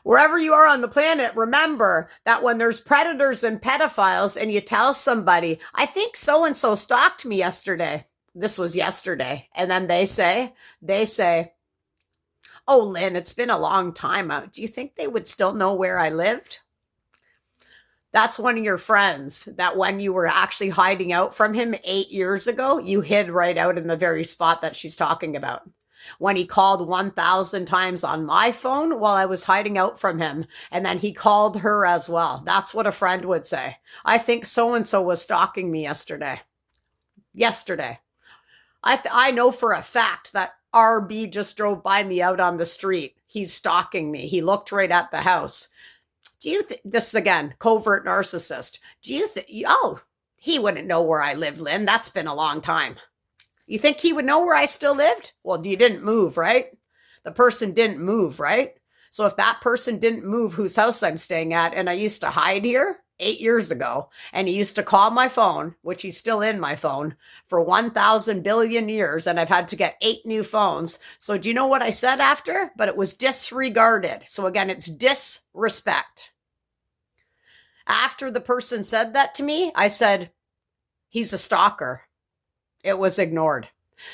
Wherever you are on the planet, remember that when there's predators and pedophiles and you tell somebody, I think so and so stalked me yesterday. This was yesterday. And then they say, oh, Lynn, it's been a long time. Do you think they would still know where I lived? That's one of your friends that when you were actually hiding out from him 8 years ago, you hid right out in the very spot that she's talking about. When he called 1,000 times on my phone while I was hiding out from him, and then he called her as well. That's what a friend would say. I think so and so was stalking me yesterday. Yesterday. I know for a fact that RB just drove by me out on the street. He's stalking me. He looked right at the house. Do you think this is again covert narcissist? Do you think? Oh, he wouldn't know where I lived, Lynn. That's been a long time. You think he would know where I still lived? Well, you didn't move, right? The person didn't move, right? So if that person didn't move whose house I'm staying at, and I used to hide here 8 years ago, and he used to call my phone, which he's still in my phone, for 1,000 billion years, and I've had to get 8 new phones. So do you know what I said after? But it was disregarded. So again, it's disrespect. After the person said that to me, I said, he's a stalker. It was ignored.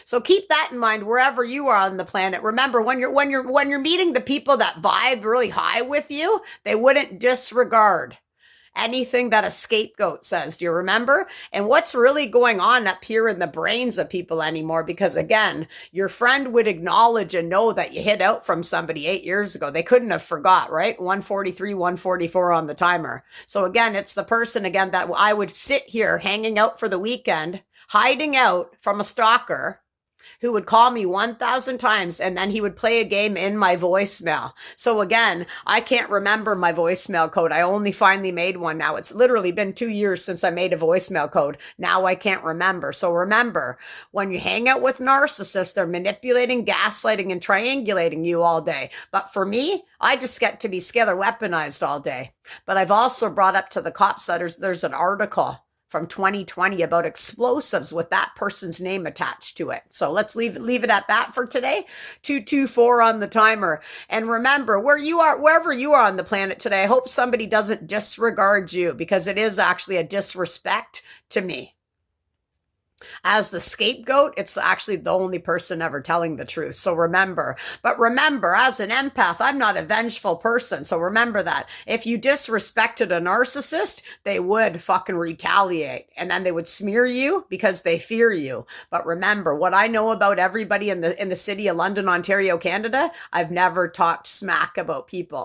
So keep that in mind wherever you are on the planet. Remember, when you're meeting the people that vibe really high with you, they wouldn't disregard anything that a scapegoat says. Do you remember? And what's really going on up here in the brains of people anymore? Because again, your friend would acknowledge and know that you hid out from somebody 8 years ago. They couldn't have forgot, right? 143, 144 on the timer. So again, it's the person again that I would sit here hanging out for the weekend, hiding out from a stalker who would call me 1,000 times and then he would play a game in my voicemail. So again, I can't remember my voicemail code. I only finally made one now. It's literally been 2 years since I made a voicemail code. Now I can't remember. So remember, when you hang out with narcissists, they're manipulating, gaslighting, and triangulating you all day. But for me, I just get to be scalar weaponized all day. But I've also brought up to the cops that there's an article from 2020 about explosives with that person's name attached to it. So let's leave it at that for today. 224 on the timer. And remember, wherever you are on the planet today, I hope somebody doesn't disregard you, because it is actually a disrespect to me. As the scapegoat, it's actually the only person ever telling the truth. So remember, as an empath, I'm not a vengeful person. So remember that if you disrespected a narcissist, they would fucking retaliate, and then they would smear you because they fear you. But remember, what I know about everybody in the city of London, Ontario, Canada, I've never talked smack about people.